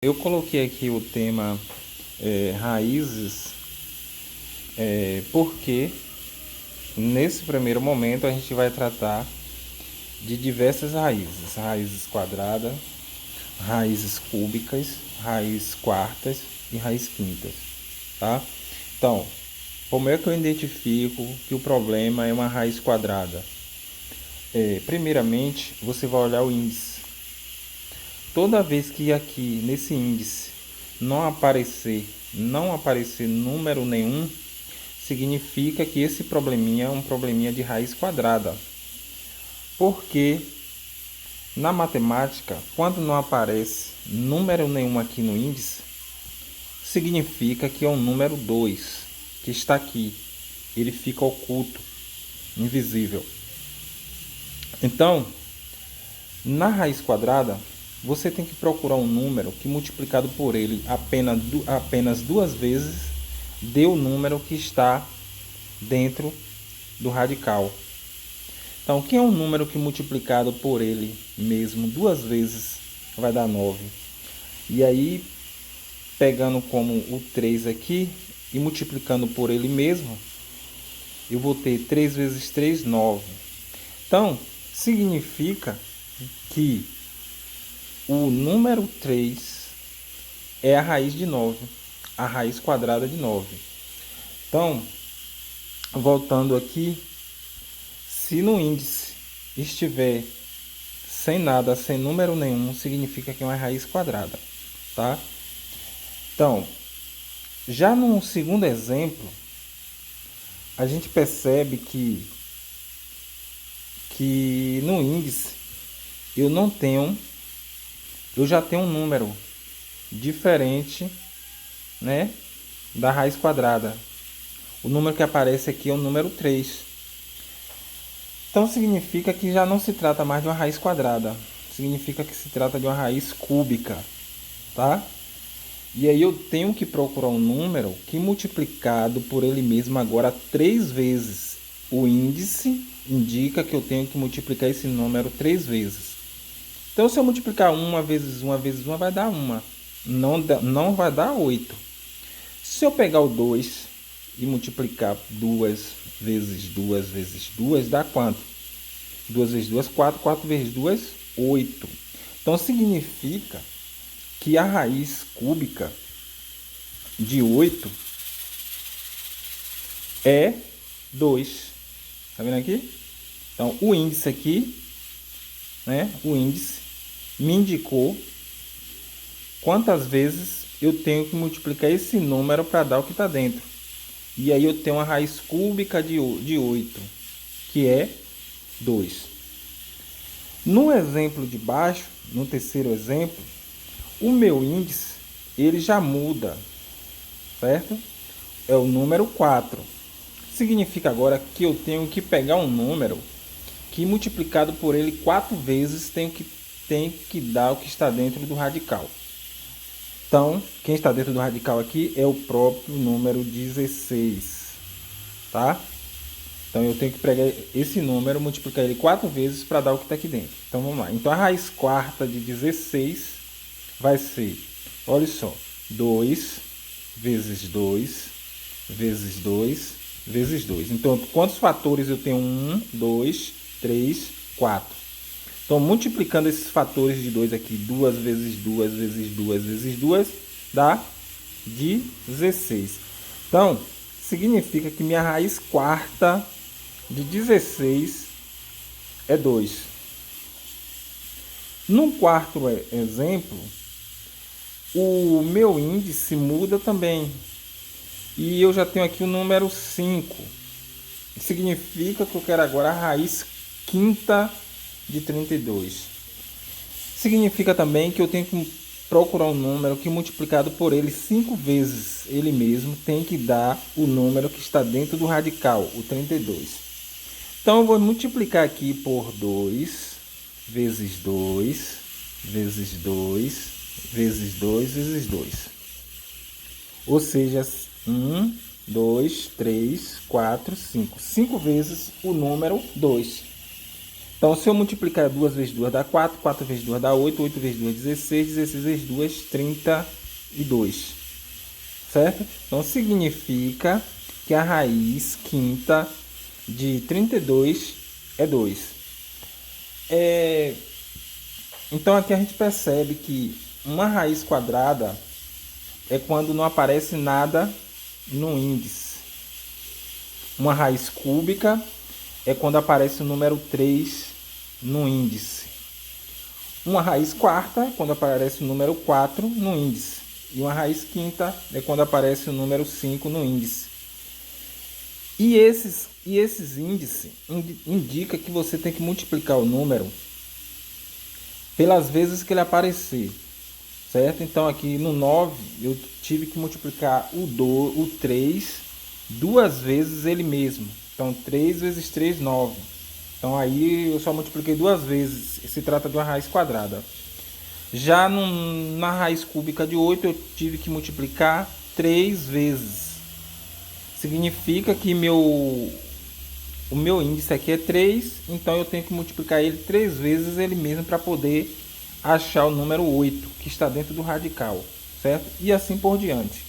Eu coloquei aqui o tema raízes, porque nesse primeiro momento a gente vai tratar de diversas raízes, raízes quadradas, raízes cúbicas, raízes quartas e raízes quintas, tá? Então, como é que eu identifico que o problema é uma raiz quadrada? Primeiramente, você vai olhar o índice. Toda vez que aqui nesse índice não aparecer número nenhum, significa que esse probleminha é um probleminha de raiz quadrada. Porque na matemática, quando não aparece número nenhum aqui no índice, significa que é um número 2 que está aqui. Ele fica oculto, invisível. Então, na raiz quadrada, você tem que procurar um número que multiplicado por ele apenas duas vezes dê o número que está dentro do radical. Então, que é um número que multiplicado por ele mesmo duas vezes vai dar 9? E aí, pegando como o 3 aqui e multiplicando por ele mesmo, eu vou ter 3 vezes 3, 9. Então, significa que o número 3 é a raiz de 9, a raiz quadrada de 9. Então, voltando aqui, se no índice estiver sem nada, sem número nenhum, significa que é uma raiz quadrada, tá? Então, já no segundo exemplo, a gente percebe que no índice eu já tenho um número diferente, né, da raiz quadrada. O número que aparece aqui é o número 3. Então significa que já não se trata mais de uma raiz quadrada. Significa que se trata de uma raiz cúbica, tá? E aí eu tenho que procurar um número que multiplicado por ele mesmo agora 3 vezes. O índice indica que eu tenho que multiplicar esse número 3 vezes. Então se eu multiplicar 1 vezes 1 vezes 1 vai dar 1. Não vai dar 8. Se eu pegar o 2 e multiplicar 2 vezes 2 vezes 2, dá quanto? 2 vezes 2, 4. 4 vezes 2, 8. Então significa que a raiz cúbica de 8 é 2. Tá vendo aqui? Então o índice aqui, né? O índice me indicou quantas vezes eu tenho que multiplicar esse número para dar o que está dentro. E aí eu tenho uma raiz cúbica de 8, que é 2. No exemplo de baixo, no terceiro exemplo, o meu índice ele já muda, certo? É o número 4. Significa agora que eu tenho que pegar um número que multiplicado por ele 4 vezes tem que dar o que está dentro do radical. Então, quem está dentro do radical aqui é o próprio número 16, tá? Então, eu tenho que pegar esse número, multiplicar ele 4 vezes para dar o que está aqui dentro. Então, vamos lá. Então, a raiz quarta de 16 vai ser, olha só, 2 vezes 2 vezes 2 vezes 2. Então, quantos fatores eu tenho? 1, 2, 3, 4. Então, multiplicando esses fatores de 2 aqui, 2 vezes 2 vezes 2 vezes 2, dá 16. Então, significa que minha raiz quarta de 16 é 2. No quarto exemplo, o meu índice muda também. E eu já tenho aqui o número 5. Significa que eu quero agora a raiz quinta de 32. Significa também que eu tenho que procurar um número que multiplicado por ele 5 vezes ele mesmo tem que dar o número que está dentro do radical, o 32. Então eu vou multiplicar aqui por 2 vezes 2 vezes 2 vezes 2 vezes 2. Ou seja, 1, 2, 3, 4, 5. 5 vezes o número 2. Então, se eu multiplicar 2 vezes 2 dá 4, 4 vezes 2 dá 8, 8 vezes 2 16, 16 vezes 2 32. Certo? Então, significa que a raiz quinta de 32 é 2. Então, aqui a gente percebe que uma raiz quadrada é quando não aparece nada no índice. Uma raiz cúbica é quando aparece o número 3 no índice. Uma raiz quarta é quando aparece o número 4 no índice. E uma raiz quinta é quando aparece o número 5 no índice. E esses índices indicam que você tem que multiplicar o número pelas vezes que ele aparecer. Certo? Então aqui no 9 eu tive que multiplicar o 3 duas vezes ele mesmo. Então 3 vezes 3, 9. Então aí eu só multipliquei duas vezes. Se trata de uma raiz quadrada. Já na raiz cúbica de 8 eu tive que multiplicar 3 vezes. Significa que o meu índice aqui é 3, então eu tenho que multiplicar ele 3 vezes ele mesmo para poder achar o número 8 que está dentro do radical, certo? E assim por diante.